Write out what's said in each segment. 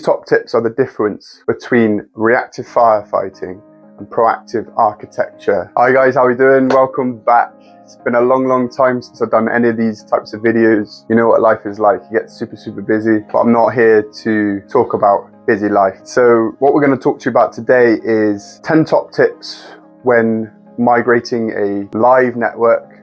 Top tips are the difference between reactive firefighting and proactive architecture. Hi guys, how are we doing? Welcome back. It's been a long time since I've done any of these types of videos. You know what life is like, you get super busy, but I'm not here to talk about busy life. So what we're going to talk to you about today is 10 top tips when migrating a live network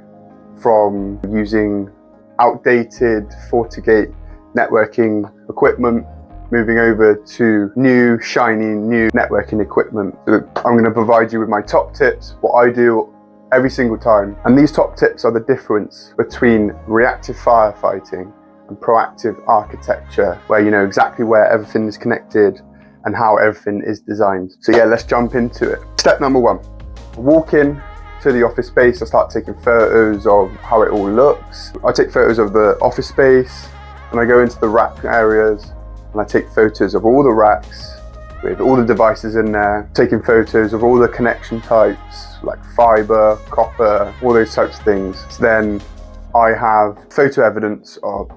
from using outdated FortiGate networking equipment, moving over to new networking equipment. So I'm going to provide you with my top tips, what I do every single time. And these top tips are the difference between reactive firefighting and proactive architecture, where you know exactly where everything is connected and how everything is designed. So yeah, let's jump into it. Step number one, walk in to the office space. I start taking photos of how it all looks. I take photos of the office space and I go into the rack areas and I take photos of all the racks with all the devices in there, taking photos of all the connection types like fiber, copper, all those types of things. So then I have photo evidence of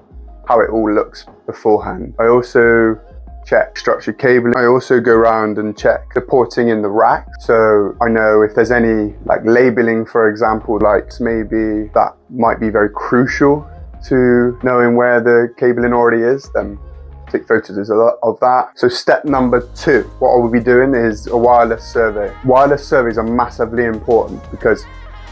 how it all looks beforehand. I also check structured cabling. I also go around and check the porting in the rack, so I know if there's any like labeling, for example, like maybe that might be very crucial to knowing where the cabling already is, then take photos of that. So step number two, what I will be doing is a wireless survey. Wireless surveys are massively important because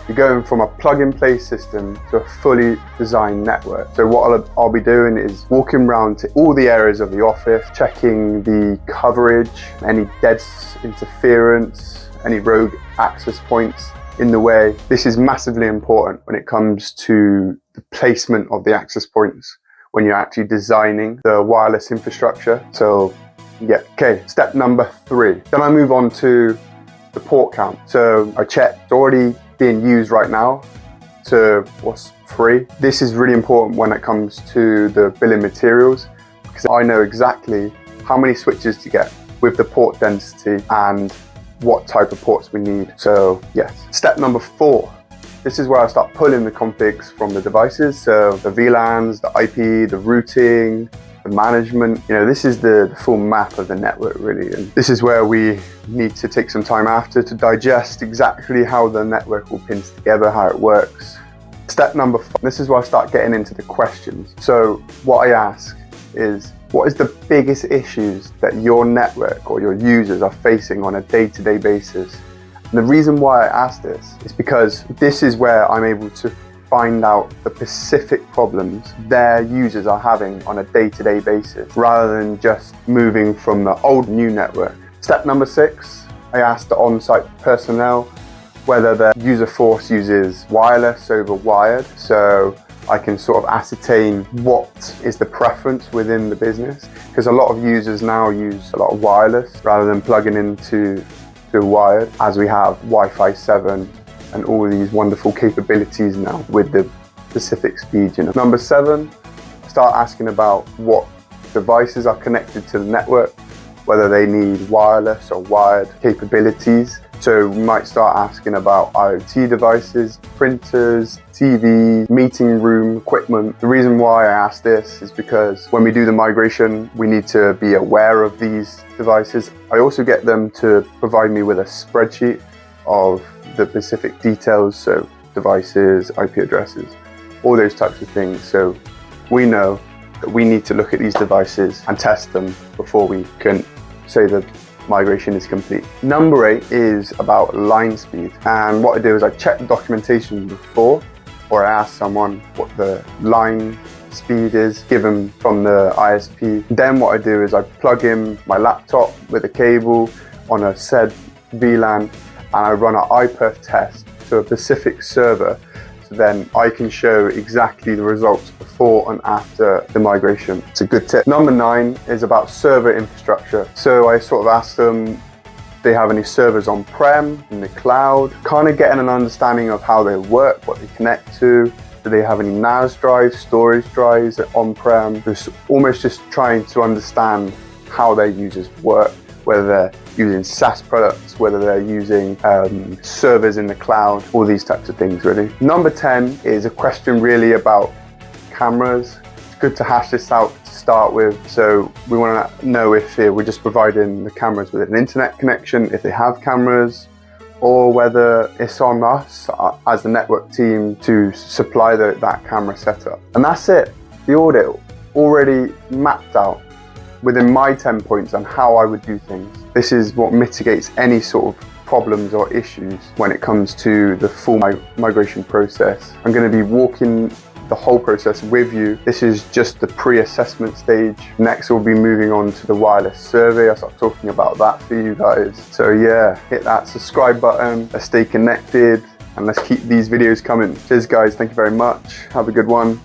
you're going from a plug-and-play system to a fully designed network. So what I'll be doing is walking around to all the areas of the office, checking the coverage, any dead interference, any rogue access points in the way. This is massively important when it comes to the placement of the access points when you're actually designing the wireless infrastructure. So yeah, okay, step number three. Then I move on to the port count. So I check it's already being used right now to what's free. This is really important when it comes to the billing materials, because I know exactly how many switches to get with the port density and what type of ports we need. So yes. Step number four. This is where I start pulling the configs from the devices. So the VLANs, the IP, the routing, the management. You know, this is the full map of the network really. And this is where we need to take some time after to digest exactly how the network all pins together, how it works. Step number five, this is where I start getting into the questions. So what I ask is, what is the biggest issues that your network or your users are facing on a day-to-day basis? And the reason why I ask this is because this is where I'm able to find out the specific problems their users are having on a day-to-day basis, rather than just moving from the old new network. Step number six, I ask the on-site personnel whether their user force uses wireless over wired, so I can sort of ascertain what is the preference within the business, because a lot of users now use a lot of wireless rather than plugging into wired, as we have Wi-Fi 7 and all these wonderful capabilities now with the specific speed, you know. Number seven, start asking about what devices are connected to the network, whether they need wireless or wired capabilities. So we might start asking about IoT devices, printers, TV, meeting room equipment. The reason why I ask this is because when we do the migration, we need to be aware of these devices. I also get them to provide me with a spreadsheet of the specific details, so devices, IP addresses, all those types of things. So we know that we need to look at these devices and test them before we can say that migration is complete. Number eight is about line speed. And what I do is I check the documentation before, or I ask someone what the line speed is given from the ISP. Then what I do is I plug in my laptop with a cable on a said VLAN, and I run an iPerf test to a specific server, so then I can show exactly the results before and after the migration. It's a good tip. Number nine is about server infrastructure. So I sort of ask them if they have any servers on-prem, in the cloud, kind of getting an understanding of how they work, what they connect to. Do they have any NAS drives, storage drives on-prem? Just almost just trying to understand how their users work, whether they're using SaaS products, whether they're using servers in the cloud, all these types of things really. Number 10 is a question really about cameras, good to hash this out to start with. So we want to know if we're just providing the cameras with an internet connection, if they have cameras, or whether it's on us as the network team to supply that camera setup. And that's it. The audit already mapped out within my 10 points on how I would do things. This is what mitigates any sort of problems or issues when it comes to the full migration process. I'm going to be walking the whole process with you. This is just the pre-assessment stage. Next we'll be moving on to the wireless survey. I'll start talking about that for you guys. So yeah, hit that subscribe button, let's stay connected, and let's keep these videos coming. Cheers guys, thank you very much. Have a good one.